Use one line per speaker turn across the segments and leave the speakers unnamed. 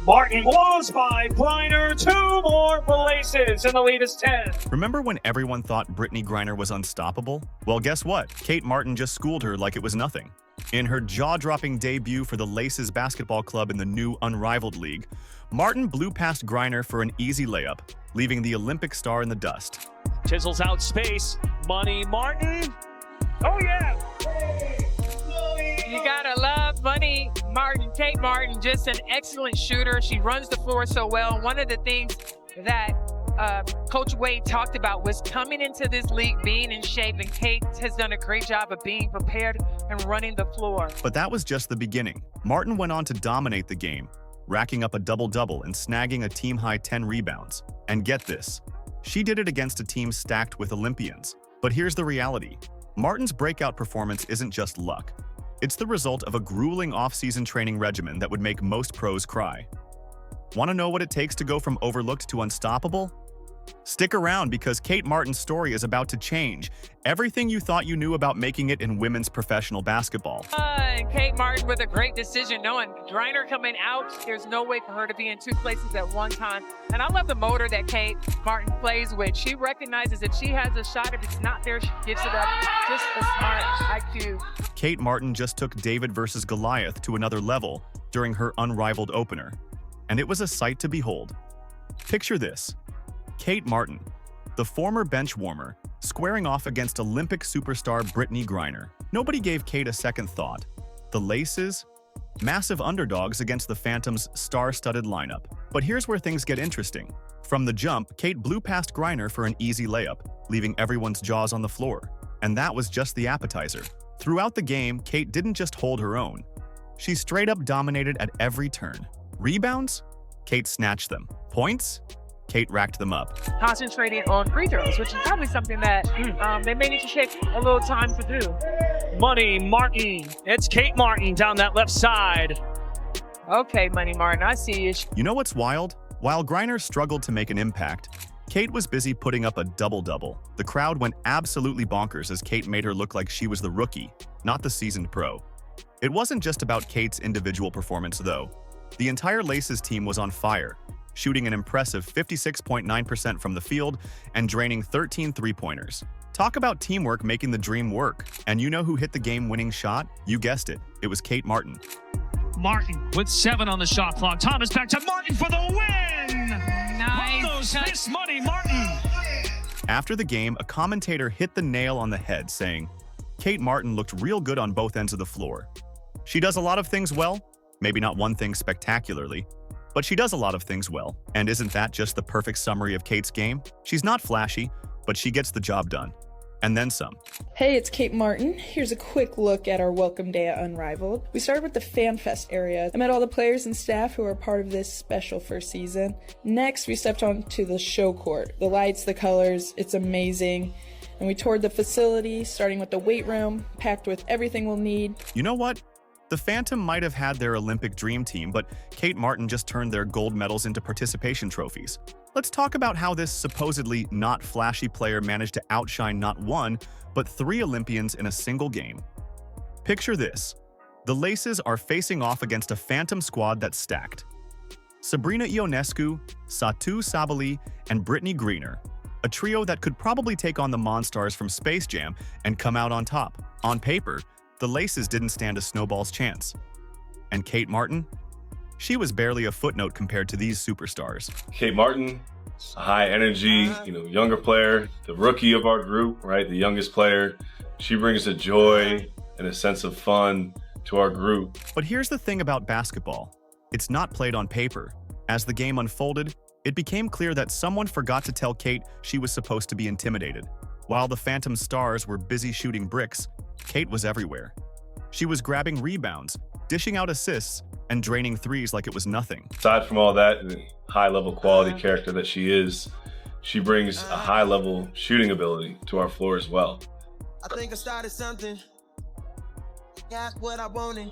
Martin blows by Griner, 2 more places, and the lead is 10.
Remember when everyone thought Brittney Griner was unstoppable? Well, guess what? Kate Martin just schooled her like it was nothing. In her jaw-dropping debut for the Laces basketball club in the new Unrivaled League, Martin blew past Griner for an easy layup, leaving the Olympic star in the dust.
Chisels out space. Money Martin. Oh, yeah.
You gotta love Money Martin. Kate Martin, just an excellent shooter. She runs the floor so well. One of the things that Coach Wade talked about was coming into this league being in shape, and Kate has done a great job of being prepared and running the floor.
But that was just the beginning. Martin went on to dominate the game, racking up a double-double and snagging a team-high 10 rebounds. And get this, she did it against a team stacked with Olympians. But here's the reality. Martin's breakout performance isn't just luck. It's the result of a grueling off-season training regimen that would make most pros cry. Want to know what it takes to go from overlooked to unstoppable? Stick around because Kate Martin's story is about to change everything you thought you knew about making it in women's professional basketball.
And Kate Martin with a great decision, knowing Griner coming out, there's no way for her to be in 2 places at one time. And I love the motor that Kate Martin plays with. She recognizes if she has a shot, if it's not there, she gives it up. Just a smart IQ.
Kate Martin just took David versus Goliath to another level during her Unrivaled opener, and it was a sight to behold. Picture this. Kate Martin, the former bench warmer, squaring off against Olympic superstar Brittney Griner. Nobody gave Kate a second thought. The Laces, massive underdogs against the Phantoms' star-studded lineup. But here's where things get interesting. From the jump, Kate blew past Griner for an easy layup, leaving everyone's jaws on the floor. And that was just the appetizer. Throughout the game, Kate didn't just hold her own. She straight up dominated at every turn. Rebounds? Kate snatched them. Points? Kate racked them up.
Concentrating on free throws, which is probably something that they may need to take a little time to do.
Money Martin. It's Kate Martin down that left side.
Okay, Money Martin, I see you.
You know what's wild? While Griner struggled to make an impact, Kate was busy putting up a double-double. The crowd went absolutely bonkers as Kate made her look like she was the rookie, not the seasoned pro. It wasn't just about Kate's individual performance, though. The entire Laces team was on fire, shooting an impressive 56.9% from the field and draining 13 three-pointers. Talk about teamwork making the dream work. And you know who hit the game-winning shot? You guessed it. It was Kate Martin.
Martin with 7 on the shot clock. Thomas back to Martin for the win!
Nice.
Miss Money Martin!
After the game, a commentator hit the nail on the head, saying, Kate Martin looked real good on both ends of the floor. She does a lot of things well, maybe not one thing spectacularly, but she does a lot of things well. And isn't that just the perfect summary of Kate's game? She's not flashy, but she gets the job done. And then some.
Hey, it's Kate Martin. Here's a quick look at our welcome day at Unrivaled. We started with the Fan Fest area. I met all the players and staff who are part of this special first season. Next, we stepped onto the show court. The lights, the colors, it's amazing. And we toured the facility, starting with the weight room, packed with everything we'll need.
You know what? The Phantom might have had their Olympic dream team, but Kate Martin just turned their gold medals into participation trophies. Let's talk about how this supposedly not flashy player managed to outshine not 1, but 3 Olympians in a single game. Picture this. The Laces are facing off against a Phantom squad that's stacked. Sabrina Ionescu, Satou Sabally, and Brittney Griner. A trio that could probably take on the Monstars from Space Jam and come out on top. On paper, the Laces didn't stand a snowball's chance. And Kate Martin? She was barely a footnote compared to these superstars.
Kate Martin, a high energy, younger player, the rookie of our group, right? The youngest player. She brings a joy and a sense of fun to our group.
But here's the thing about basketball. It's not played on paper. As the game unfolded, it became clear that someone forgot to tell Kate she was supposed to be intimidated. While the Phantom stars were busy shooting bricks, Kate was everywhere. She was grabbing rebounds, dishing out assists, and draining threes like it was nothing.
Aside from all that, the high-level quality character that she is, she brings a high-level shooting ability to our floor as well.
I think I started something. Got what I wanted.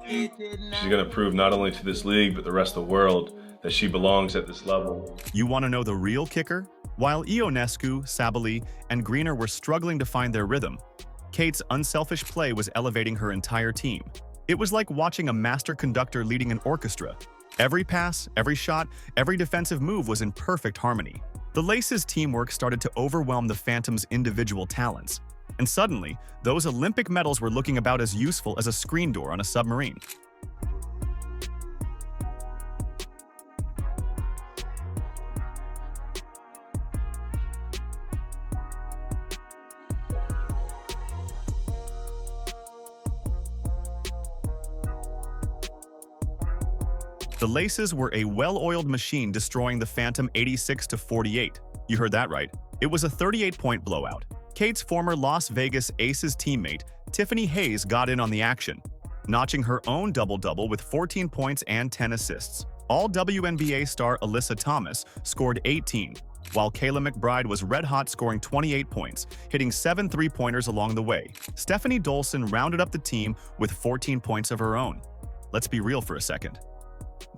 She's going to prove not only to this league, but the rest of the world that she belongs at this level.
You want to know the real kicker? While Ionescu, Sabally, and Griner were struggling to find their rhythm, Kate's unselfish play was elevating her entire team. It was like watching a master conductor leading an orchestra. Every pass, every shot, every defensive move was in perfect harmony. The Laces' teamwork started to overwhelm the Phantoms' individual talents. And suddenly, those Olympic medals were looking about as useful as a screen door on a submarine. The Laces were a well-oiled machine, destroying the Phantom 86-48. You heard that right. It was a 38-point blowout. Kate's former Las Vegas Aces teammate, Tiffany Hayes, got in on the action, notching her own double-double with 14 points and 10 assists. All WNBA star Alyssa Thomas scored 18, while Kayla McBride was red-hot, scoring 28 points, hitting 7 three-pointers along the way. Stephanie Dolson rounded up the team with 14 points of her own. Let's be real for a second.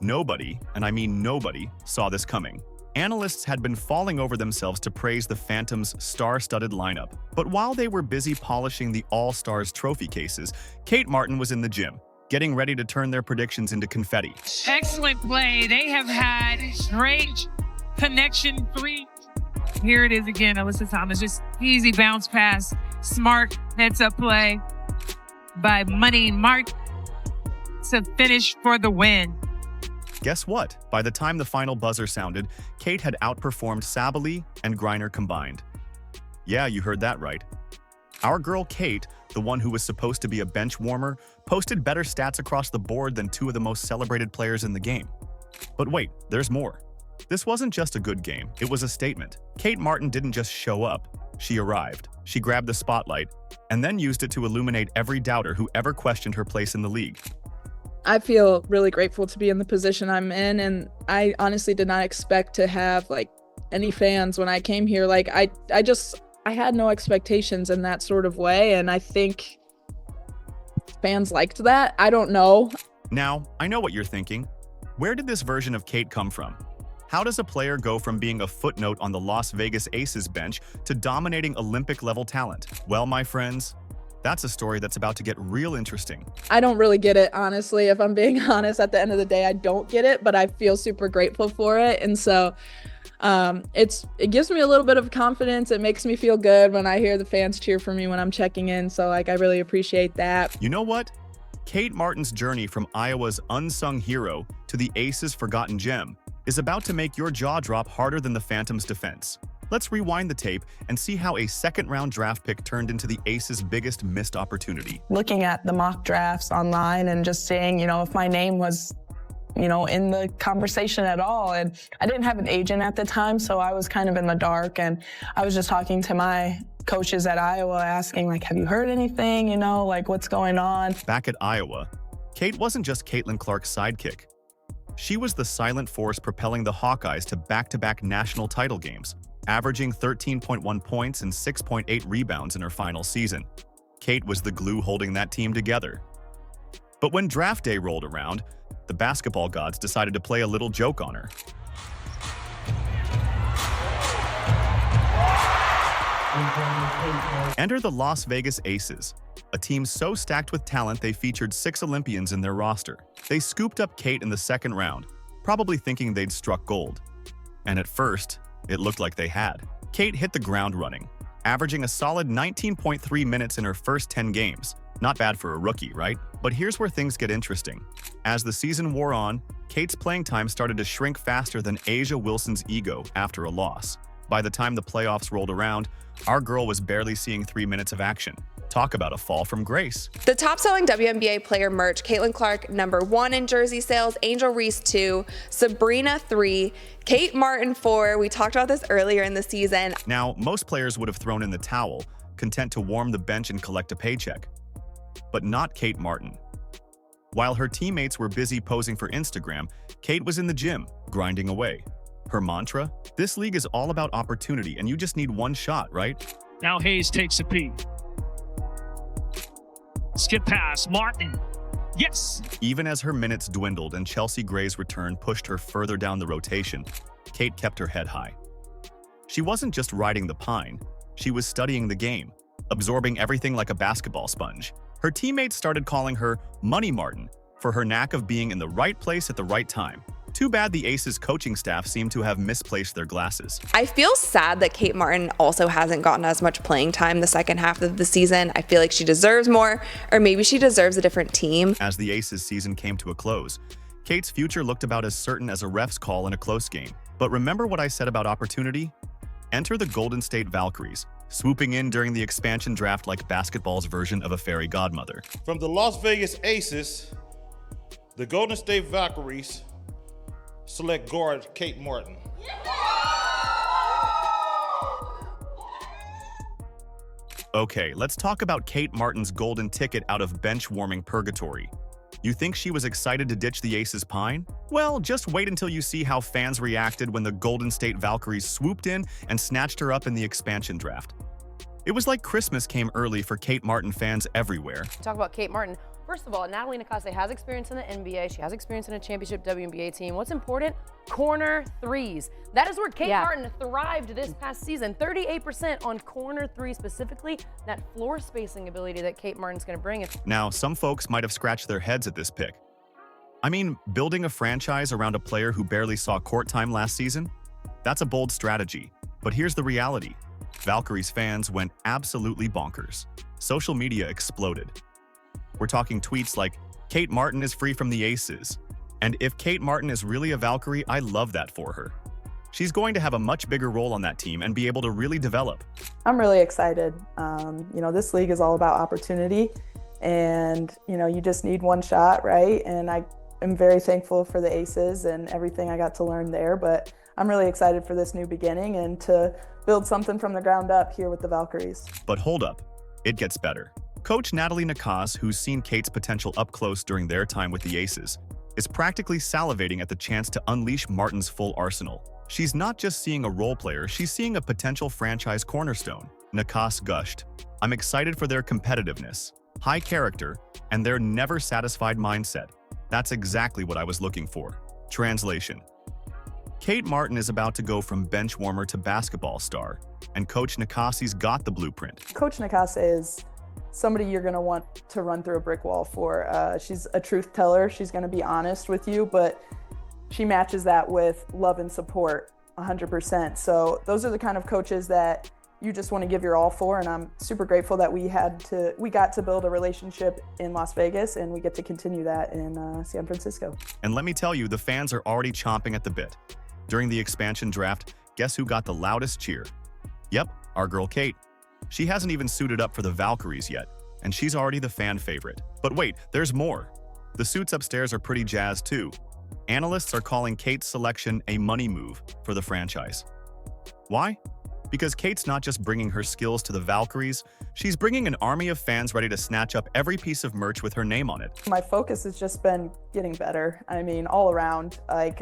Nobody, and I mean nobody, saw this coming. Analysts had been falling over themselves to praise the Phantoms' star-studded lineup. But while they were busy polishing the All-Stars trophy cases, Kate Martin was in the gym, getting ready to turn their predictions into confetti.
Excellent play. They have had great connection three. Here it is again, Alyssa Thomas. Just easy bounce pass. Smart heads-up play by Money Martin to finish for the win.
Guess what? By the time the final buzzer sounded, Kate had outperformed Sabally and Griner combined. Yeah, you heard that right. Our girl Kate, the one who was supposed to be a bench warmer, posted better stats across the board than two of the most celebrated players in the game. But wait, there's more. This wasn't just a good game, it was a statement. Kate Martin didn't just show up, she arrived. She grabbed the spotlight, and then used it to illuminate every doubter who ever questioned her place in the league.
I feel really grateful to be in the position I'm in, and I honestly did not expect to have any fans when I came here. I had no expectations in that sort of way, and I think fans liked that. I don't know.
Now, I know what you're thinking. Where did this version of Kate come from? How does a player go from being a footnote on the Las Vegas Aces bench to dominating Olympic-level talent? Well, my friends, that's a story that's about to get real interesting.
I don't really get it, honestly. If I'm being honest, at the end of the day, I don't get it, but I feel super grateful for it. And so it gives me a little bit of confidence. It makes me feel good when I hear the fans cheer for me when I'm checking in. So I really appreciate that.
You know what? Kate Martin's journey from Iowa's unsung hero to the Aces' forgotten gem is about to make your jaw drop harder than the Phantoms' defense. Let's rewind the tape and see how a second-round draft pick turned into the Aces' biggest missed opportunity.
Looking at the mock drafts online and just seeing, if my name was, in the conversation at all. And I didn't have an agent at the time, so I was kind of in the dark. And I was just talking to my coaches at Iowa, asking, have you heard anything, what's going on?
Back at Iowa, Kate wasn't just Caitlin Clark's sidekick. She was the silent force propelling the Hawkeyes to back-to-back national title games, averaging 13.1 points and 6.8 rebounds in her final season. Kate was the glue holding that team together. But when draft day rolled around, the basketball gods decided to play a little joke on her. Enter the Las Vegas Aces, a team so stacked with talent they featured 6 Olympians in their roster. They scooped up Kate in the second round, probably thinking they'd struck gold. And at first, it looked like they had. Kate hit the ground running, averaging a solid 19.3 minutes in her first 10 games. Not bad for a rookie, right? But here's where things get interesting. As the season wore on, Kate's playing time started to shrink faster than A'ja Wilson's ego after a loss. By the time the playoffs rolled around, our girl was barely seeing 3 minutes of action. Talk about a fall from grace.
The top-selling WNBA player merch, Caitlin Clark, #1 in jersey sales, Angel Reese 2, Sabrina 3, Kate Martin 4. We talked about this earlier in the season.
Now, most players would have thrown in the towel, content to warm the bench and collect a paycheck. But not Kate Martin. While her teammates were busy posing for Instagram, Kate was in the gym, grinding away. Her mantra? This league is all about opportunity, and you just need one shot, right?
Now Hayes takes a peek. Skip pass, Martin. Yes!
Even as her minutes dwindled and Chelsea Gray's return pushed her further down the rotation, Kate kept her head high. She wasn't just riding the pine, she was studying the game, absorbing everything like a basketball sponge. Her teammates started calling her Money Martin, for her knack of being in the right place at the right time. Too bad the Aces coaching staff seem to have misplaced their glasses.
I feel sad that Kate Martin also hasn't gotten as much playing time the second half of the season. I feel like she deserves more, or maybe she deserves a different team.
As the Aces season came to a close, Kate's future looked about as certain as a ref's call in a close game. But remember what I said about opportunity? Enter the Golden State Valkyries, swooping in during the expansion draft like basketball's version of a fairy godmother.
From the Las Vegas Aces, the Golden State Valkyries select guard Kate Martin.
Okay, let's talk about Kate Martin's golden ticket out of bench-warming purgatory. You think she was excited to ditch the Aces pine? Well, just wait until you see how fans reacted when the Golden State Valkyries swooped in and snatched her up in the expansion draft. It was like Christmas came early for Kate Martin fans everywhere.
Talk about Kate Martin. First of all, Natalie Nakase has experience in the NBA. She has experience in a championship WNBA team. What's important? Corner threes. That is where Kate Martin thrived this past season. 38% on corner threes specifically. That floor spacing ability that Kate Martin's going to bring.
Now, some folks might have scratched their heads at this pick. I mean, building a franchise around a player who barely saw court time last season? That's a bold strategy. But here's the reality. Valkyries fans went absolutely bonkers. Social media exploded. We're talking tweets like, Kate Martin is free from the Aces. And if Kate Martin is really a Valkyrie, I love that for her. She's going to have a much bigger role on that team and be able to really develop.
I'm really excited. This league is all about opportunity, and, you just need one shot, right? And I am very thankful for the Aces and everything I got to learn there, but I'm really excited for this new beginning and to build something from the ground up here with the Valkyries.
But hold up, it gets better. Coach Natalie Nakase, who's seen Kate's potential up close during their time with the Aces, is practically salivating at the chance to unleash Martin's full arsenal. She's not just seeing a role player, she's seeing a potential franchise cornerstone. Nakase gushed, "I'm excited for their competitiveness, high character, and their never-satisfied mindset. That's exactly what I was looking for." Translation: Kate Martin is about to go from bench warmer to basketball star, and Coach Nakase's got the blueprint.
Coach Nakase is somebody you're going to want to run through a brick wall for. She's a truth teller. She's going to be honest with you, but she matches that with love and support 100%. So those are the kind of coaches that you just want to give your all for, and I'm super grateful that we got to build a relationship in Las Vegas, and we get to continue that in San Francisco.
And let me tell you, the fans are already chomping at the bit. During the expansion draft, guess who got the loudest cheer? Yep, our girl Kate. She hasn't even suited up for the Valkyries yet, and she's already the fan favorite. But wait, there's more. The suits upstairs are pretty jazzed too. Analysts are calling Kate's selection a money move for the franchise. Why? Because Kate's not just bringing her skills to the Valkyries, she's bringing an army of fans ready to snatch up every piece of merch with her name on it.
My focus has just been getting better. I mean, all around. I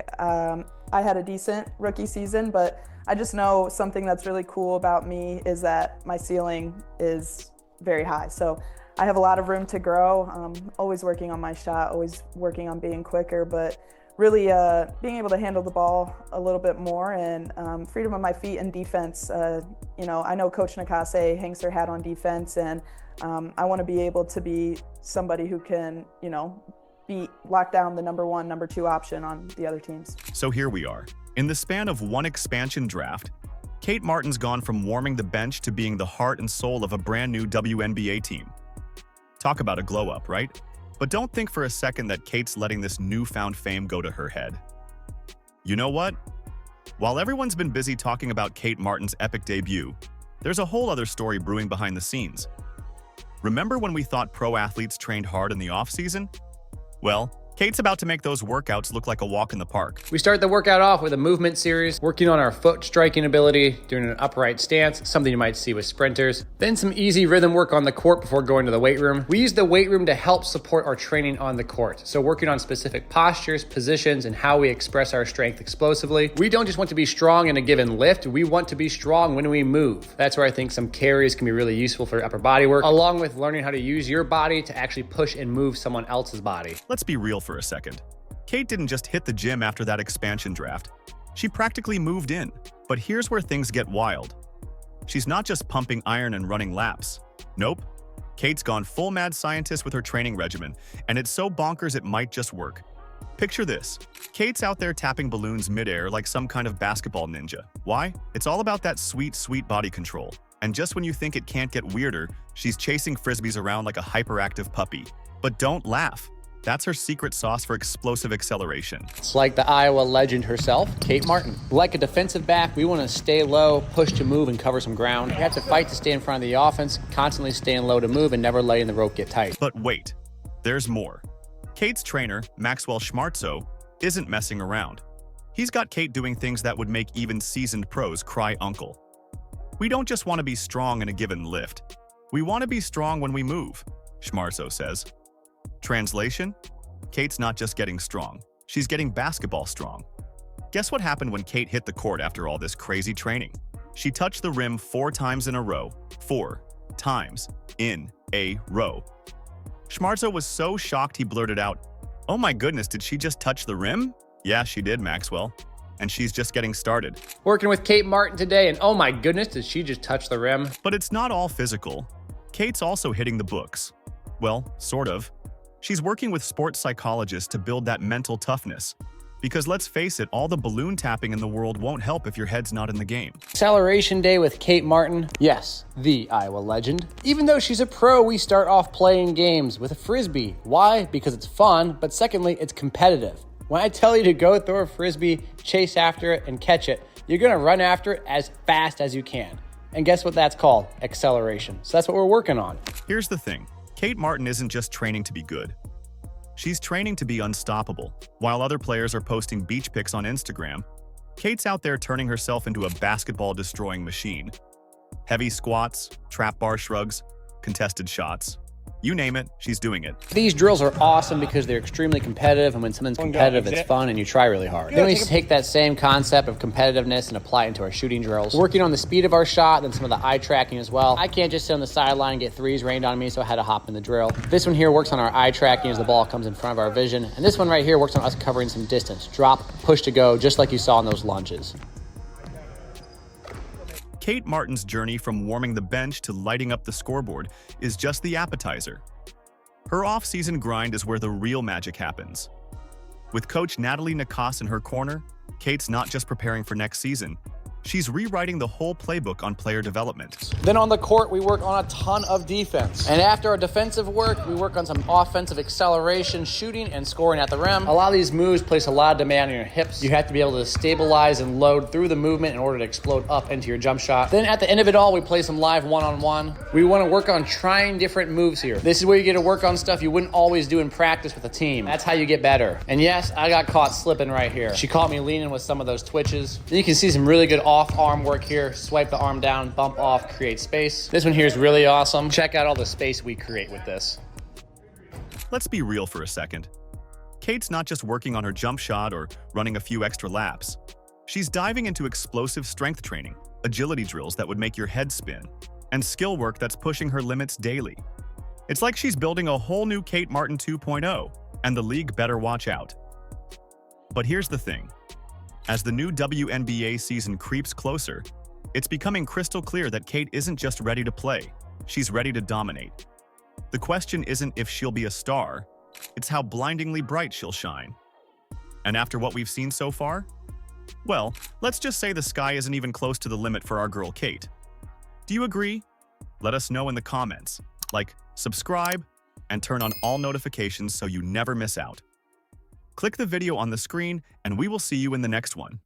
had a decent rookie season, but I just know something that's really cool about me is that my ceiling is very high. So I have a lot of room to grow. Always working on my shot, always working on being quicker, but really being able to handle the ball a little bit more and freedom of my feet and defense. I know Coach Nakase hangs her hat on defense, and I want to be able to be somebody who can, lock down the number one, number two option on the other teams.
So here we are. In the span of one expansion draft, Kate Martin's gone from warming the bench to being the heart and soul of a brand new WNBA team. Talk about a glow up, right? But don't think for a second that Kate's letting this newfound fame go to her head. You know what? While everyone's been busy talking about Kate Martin's epic debut, there's a whole other story brewing behind the scenes. Remember when we thought pro athletes trained hard in the off-season? Well, Kate's about to make those workouts look like a walk in the park.
We start the workout off with a movement series, working on our foot striking ability, doing an upright stance, something you might see with sprinters. Then some easy rhythm work on the court before going to the weight room. We use the weight room to help support our training on the court. So working on specific postures, positions, and how we express our strength explosively. We don't just want to be strong in a given lift, we want to be strong when we move. That's where I think some carries can be really useful for upper body work, along with learning how to use your body to actually push and move someone else's body.
Let's be real for a second. Kate didn't just hit the gym after that expansion draft. She practically moved in. But here's where things get wild. She's not just pumping iron and running laps. Nope. Kate's gone full mad scientist with her training regimen, and it's so bonkers it might just work. Picture this. Kate's out there tapping balloons midair like some kind of basketball ninja. Why? It's all about that sweet, sweet body control. And just when you think it can't get weirder, she's chasing frisbees around like a hyperactive puppy. But don't laugh. That's her secret sauce for explosive acceleration.
It's like the Iowa legend herself, Kate Martin. Like a defensive back, we want to stay low, push to move, and cover some ground. We have to fight to stay in front of the offense, constantly staying low to move, and never letting the rope get tight.
But wait, there's more. Kate's trainer, Maxwell Schmarzo, isn't messing around. He's got Kate doing things that would make even seasoned pros cry uncle. We don't just want to be strong in a given lift. We want to be strong when we move, Schmarzo says. Translation? Kate's not just getting strong, she's getting basketball strong. Guess what happened when Kate hit the court after all this crazy training? She touched the rim 4 times in a row. 4 times in a row. Schmarzo was so shocked he blurted out, "Oh my goodness, did she just touch the rim?" "Yeah, she did, Maxwell. And she's just getting started."
Working with Kate Martin today, and oh my goodness, did she just touch the rim?
But it's not all physical. Kate's also hitting the books. Well, sort of. She's working with sports psychologists to build that mental toughness. Because let's face it, all the balloon tapping in the world won't help if your head's not in the game.
Acceleration Day with Kate Martin. Yes, the Iowa legend. Even though she's a pro, we start off playing games with a frisbee. Why? Because it's fun, but secondly, it's competitive. When I tell you to go throw a frisbee, chase after it, and catch it, you're gonna run after it as fast as you can. And guess what that's called? Acceleration. So that's what we're working on.
Here's the thing. Kate Martin isn't just training to be good. She's training to be unstoppable. While other players are posting beach pics on Instagram, Kate's out there turning herself into a basketball-destroying machine. Heavy squats, trap bar shrugs, contested shots. You name it, she's doing it.
These drills are awesome because they're extremely competitive, and when something's competitive, it's fun and you try really hard. Then we take that same concept of competitiveness and apply it into our shooting drills. Working on the speed of our shot, then some of the eye tracking as well. I can't just sit on the sideline and get threes rained on me, so I had to hop in the drill. This one here works on our eye tracking as the ball comes in front of our vision. And this one right here works on us covering some distance. Drop, push to go, just like you saw in those lunges.
Kate Martin's journey from warming the bench to lighting up the scoreboard is just the appetizer. Her off-season grind is where the real magic happens. With coach Natalie Nakas in her corner, Kate's not just preparing for next season, she's rewriting the whole playbook on player development.
Then on the court, we work on a ton of defense. And after our defensive work, we work on some offensive acceleration, shooting, and scoring at the rim. A lot of these moves place a lot of demand on your hips. You have to be able to stabilize and load through the movement in order to explode up into your jump shot. Then at the end of it all, we play some live one-on-one. We want to work on trying different moves here. This is where you get to work on stuff you wouldn't always do in practice with a team. That's how you get better. And yes, I got caught slipping right here. She caught me leaning with some of those twitches. Then you can see some really good off-arm work here. Swipe the arm down, bump off, create space. This one here is really awesome. Check out all the space we create with this.
Let's be real for a second. Kate's not just working on her jump shot or running a few extra laps. She's diving into explosive strength training, agility drills that would make your head spin, and skill work that's pushing her limits daily. It's like she's building a whole new Kate Martin 2.0, and the league better watch out. But here's the thing. As the new WNBA season creeps closer, it's becoming crystal clear that Kate isn't just ready to play, she's ready to dominate. The question isn't if she'll be a star, it's how blindingly bright she'll shine. And after what we've seen so far? Well, let's just say the sky isn't even close to the limit for our girl Kate. Do you agree? Let us know in the comments. Like, subscribe, and turn on all notifications so you never miss out. Click the video on the screen, and we will see you in the next one.